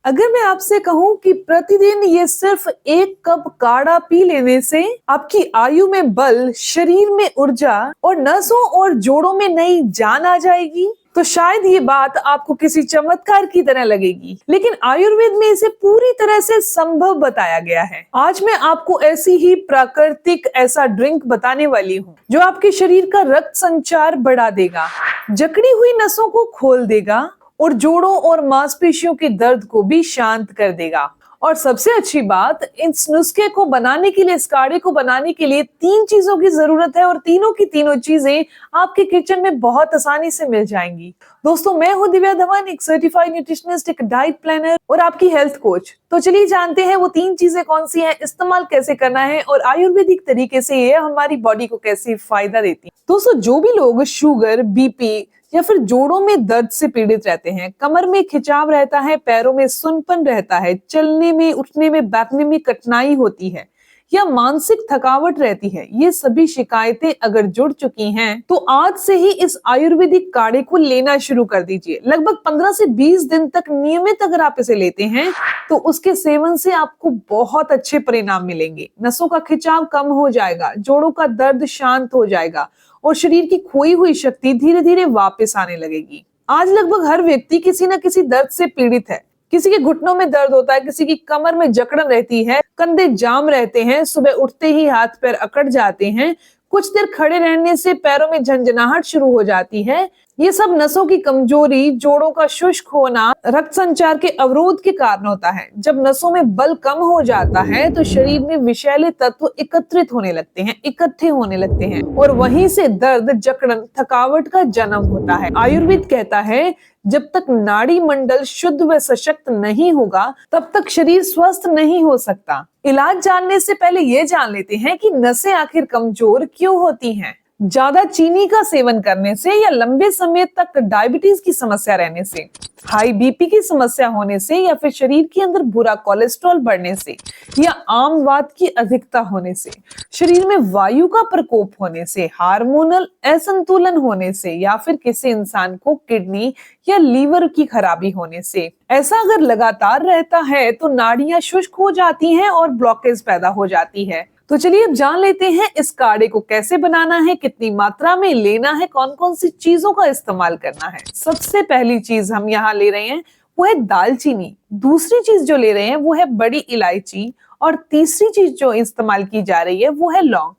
अगर मैं आपसे कहूं कि प्रतिदिन ये सिर्फ 1 कप काढ़ा पी लेने से आपकी आयु में बल, शरीर में ऊर्जा और नसों और जोड़ों में नई जान आ जाएगी, तो शायद ये बात आपको किसी चमत्कार की तरह लगेगी, लेकिन आयुर्वेद में इसे पूरी तरह से संभव बताया गया है। आज मैं आपको ऐसी ही प्राकृतिक ऐसा ड्रिंक बताने वाली हूँ जो आपके शरीर का रक्त संचार बढ़ा देगा, जकड़ी हुई नसों को खोल देगा और जोड़ों और मांसपेशियों के दर्द को भी शांत कर देगा। और सबसे अच्छी बात, इस नुस्खे को बनाने के लिए, इस काढ़े को बनाने के लिए 3 चीजों की जरूरत है और तीनों की तीनों चीजें आपके किचन में बहुत आसानी से मिल जाएंगी। दोस्तों, मैं हूँ दिव्या धवन, एक सर्टिफाइड न्यूट्रिशनिस्ट, एक डाइट प्लानर और आपकी हेल्थ कोच। तो चलिए जानते हैं वो 3 चीजें कौन सी हैं, इस्तेमाल कैसे करना है और आयुर्वेदिक तरीके से ये हमारी बॉडी को कैसे फायदा देती है। दोस्तों, जो भी लोग शुगर, बीपी या फिर जोड़ों में दर्द से पीड़ित रहते हैं, कमर में खिंचाव रहता है, पैरों में सुनपन रहता है, चलने में, उठने में, बैठने में कठिनाई होती है या मानसिक थकावट रहती है, ये सभी शिकायतें अगर जुड़ चुकी हैं तो आज से ही इस आयुर्वेदिक काढ़े को लेना शुरू कर दीजिए। लगभग 15 से 20 दिन तक नियमित अगर आप इसे लेते हैं तो उसके सेवन से आपको बहुत अच्छे परिणाम मिलेंगे। नसों का खिंचाव कम हो जाएगा, जोड़ों का दर्द शांत हो जाएगा और शरीर की खोई हुई शक्ति धीरे धीरे वापस आने लगेगी। आज लगभग हर व्यक्ति किसी न किसी दर्द से पीड़ित है। किसी के घुटनों में दर्द होता है, किसी की कमर में जकड़न रहती है, कंधे जाम रहते हैं, सुबह उठते ही हाथ पैर अकड़ जाते हैं, कुछ देर खड़े रहने से पैरों में झंझनाहट शुरू हो जाती है। ये सब नसों की कमजोरी, जोड़ों का शुष्क होना, रक्त संचार के अवरोध के कारण होता है। जब नसों में बल कम हो जाता है तो शरीर में विषैले तत्व एकत्रित होने लगते हैं, इकट्ठे होने लगते हैं और वहीं से दर्द, जकड़न, थकावट का जन्म होता है। आयुर्वेद कहता है जब तक नाड़ी मंडल शुद्ध व सशक्त नहीं होगा तब तक शरीर स्वस्थ नहीं हो सकता। इलाज जानने से पहले ये जान लेते हैं कि नसें आखिर कमजोर क्यों होती हैं। ज्यादा चीनी का सेवन करने से या लंबे समय तक डायबिटीज की समस्या रहने से, हाई बीपी की समस्या होने से या फिर शरीर के अंदर बुरा कोलेस्ट्रॉल बढ़ने से या आम वात की अधिकता होने से, शरीर में वायु का प्रकोप होने से, हार्मोनल असंतुलन होने से या फिर किसी इंसान को किडनी या लीवर की खराबी होने से। ऐसा अगर लगातार रहता है तो नाड़ियां शुष्क हो जाती हैं और ब्लॉकेज पैदा हो जाती है। तो चलिए अब जान लेते हैं इस काढ़े को कैसे बनाना है, कितनी मात्रा में लेना है, कौन कौन सी चीजों का इस्तेमाल करना है। सबसे पहली चीज हम यहाँ ले रहे हैं वो है दालचीनी। दूसरी चीज जो ले रहे हैं वो है बड़ी इलायची और तीसरी चीज जो इस्तेमाल की जा रही है वो है लौंग।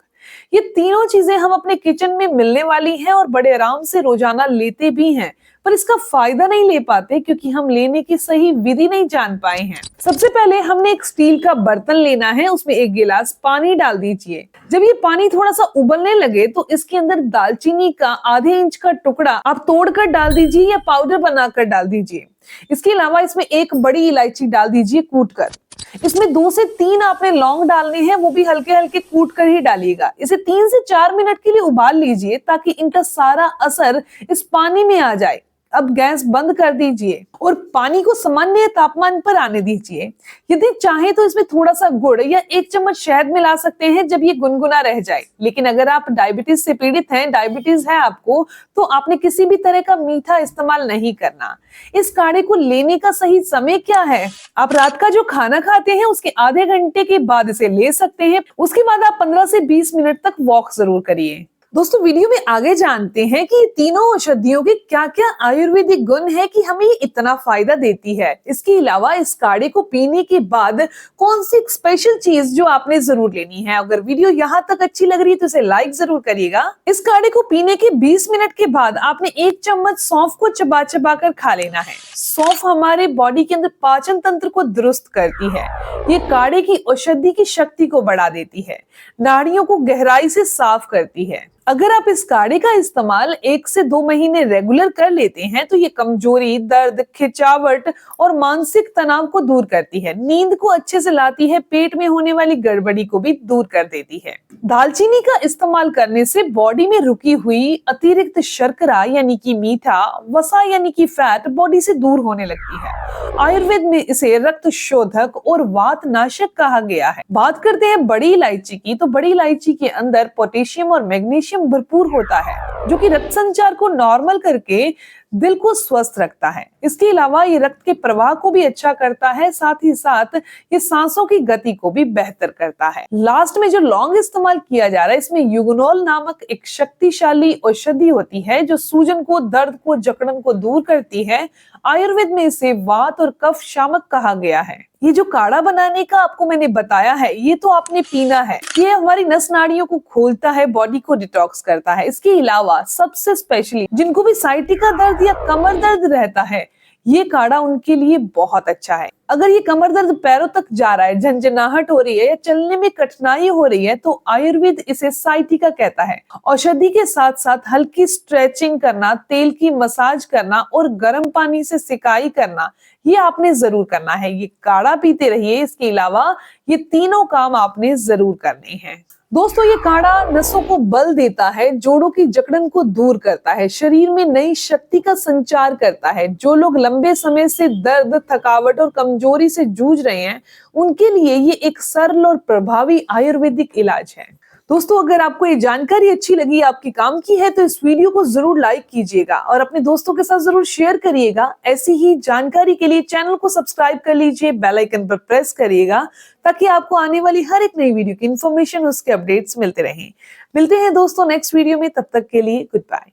ये तीनों चीजें हम अपने किचन में मिलने वाली हैं और बड़े आराम से रोजाना लेते भी हैं, पर इसका फायदा नहीं ले पाते क्योंकि हम लेने की सही विधि नहीं जान पाए हैं। सबसे पहले हमने एक स्टील का बर्तन लेना है, उसमें 1 गिलास पानी डाल दीजिए। जब ये पानी थोड़ा सा उबलने लगे तो इसके अंदर दालचीनी का आधे इंच का टुकड़ा आप तोड़कर डाल दीजिए या पाउडर बनाकर डाल दीजिए। इसके अलावा इसमें 1 बड़ी इलायची डाल दीजिए कूट कर। इसमें 2 से 3 आपने लौंग डालने हैं, वो भी हल्के हल्के कूट कर ही डालिएगा। इसे 3 से 4 मिनट के लिए उबाल लीजिए ताकि इनका सारा असर इस पानी में आ जाए। अब गैस बंद कर दीजिए और पानी को सामान्य तापमान पर आने दीजिए। यदि चाहे तो इसमें थोड़ा सा गुड़ या 1 चम्मच शहद मिला सकते हैं जब ये गुनगुना रह जाए। लेकिन अगर आप डायबिटीज से पीड़ित हैं, डायबिटीज है आपको, तो आपने किसी भी तरह का मीठा इस्तेमाल नहीं करना। इस काढ़े को लेने का सही समय क्या है? आप रात का जो खाना खाते हैं उसके आधे घंटे के बाद इसे ले सकते हैं। उसके बाद आप 15 से 20 मिनट तक वॉक जरूर करिए। दोस्तों, वीडियो में आगे जानते हैं कि तीनों औषधियों के क्या क्या आयुर्वेदिक गुण है कि हमें ये इतना फायदा देती है। इसके अलावा इस काढ़े को पीने के बाद कौन सी स्पेशल चीज जो आपने जरूर लेनी है। अगर वीडियो यहाँ तक अच्छी लग रही है तो इसे लाइक जरूर करिएगा। इस काढ़े को पीने के 20 मिनट के बाद आपने 1 चम्मच सौंफ को चबा चबा कर खा लेना है। सौंफ हमारे बॉडी के अंदर पाचन तंत्र को दुरुस्त करती है। ये काढ़े की औषधि की शक्ति को बढ़ा देती है, नाड़ियों को गहराई से साफ करती है। अगर आप इस काढ़े का इस्तेमाल 1 से 2 महीने रेगुलर कर लेते हैं तो ये कमजोरी, दर्द, खिंचावट और मानसिक तनाव को दूर करती है, नींद को अच्छे से लाती है, पेट में होने वाली गड़बड़ी को भी दूर कर देती है। दालचीनी का इस्तेमाल करने से बॉडी में रुकी हुई अतिरिक्त शर्करा यानी कि मीठा, वसा यानी कि फैट बॉडी से दूर होने लगती है। आयुर्वेद में इसे रक्त शोधक और वात नाशक कहा गया है। बात करते हैं बड़ी इलायची की, तो बड़ी इलायची के अंदर पोटेशियम और मैग्नीशियम भरपूर होता है जो कि रक्त संचार को नॉर्मल करके दिल को स्वस्थ रखता है। इसके अलावा ये रक्त के प्रवाह को भी अच्छा करता है, साथ ही साथ ये सांसों की गति को भी बेहतर करता है। लास्ट में जो लौंग इस्तेमाल किया जा रहा है, इसमें यूगनोल नामक एक शक्तिशाली औषधि होती है जो सूजन को, दर्द को, जकड़न को दूर करती है। आयुर्वेद में इसे वात और कफ शामक कहा गया है। ये जो काढ़ा बनाने का आपको मैंने बताया है, ये तो आपने पीना है। ये हमारी नस नाड़ियों को खोलता है, बॉडी को डिटॉक्स करता है। इसके अलावा सबसे स्पेशली जिनको भी साइटिका दर्द या कमर दर्द रहता है, ये काढ़ा उनके लिए बहुत अच्छा है। अगर ये कमर दर्द पैरों तक जा रहा है, झंझनाहट हो रही है या चलने में कठिनाई हो रही है, तो आयुर्वेद इसे साइटिका कहता है। औषधि के साथ साथ हल्की स्ट्रेचिंग करना, तेल की मसाज करना और गर्म पानी से सिकाई करना, ये आपने जरूर करना है। ये काढ़ा पीते रहिए। इसके अलावा ये तीनों काम आपने जरूर करने हैं। दोस्तों, ये काढ़ा नसों को बल देता है, जोड़ों की जकड़न को दूर करता है, शरीर में नई शक्ति का संचार करता है। जो लोग लंबे समय से दर्द, थकावट और कमजोरी से जूझ रहे हैं, उनके लिए ये एक सरल और प्रभावी आयुर्वेदिक इलाज है। दोस्तों, अगर आपको ये जानकारी अच्छी लगी, आपके काम की है, तो इस वीडियो को जरूर लाइक कीजिएगा और अपने दोस्तों के साथ जरूर शेयर करिएगा। ऐसी ही जानकारी के लिए चैनल को सब्सक्राइब कर लीजिए, बेल आइकन पर प्रेस करिएगा ताकि आपको आने वाली हर एक नई वीडियो की इन्फॉर्मेशन, उसके अपडेट्स मिलते रहें। मिलते हैं दोस्तों नेक्स्ट वीडियो में, तब तक के लिए गुड बाय।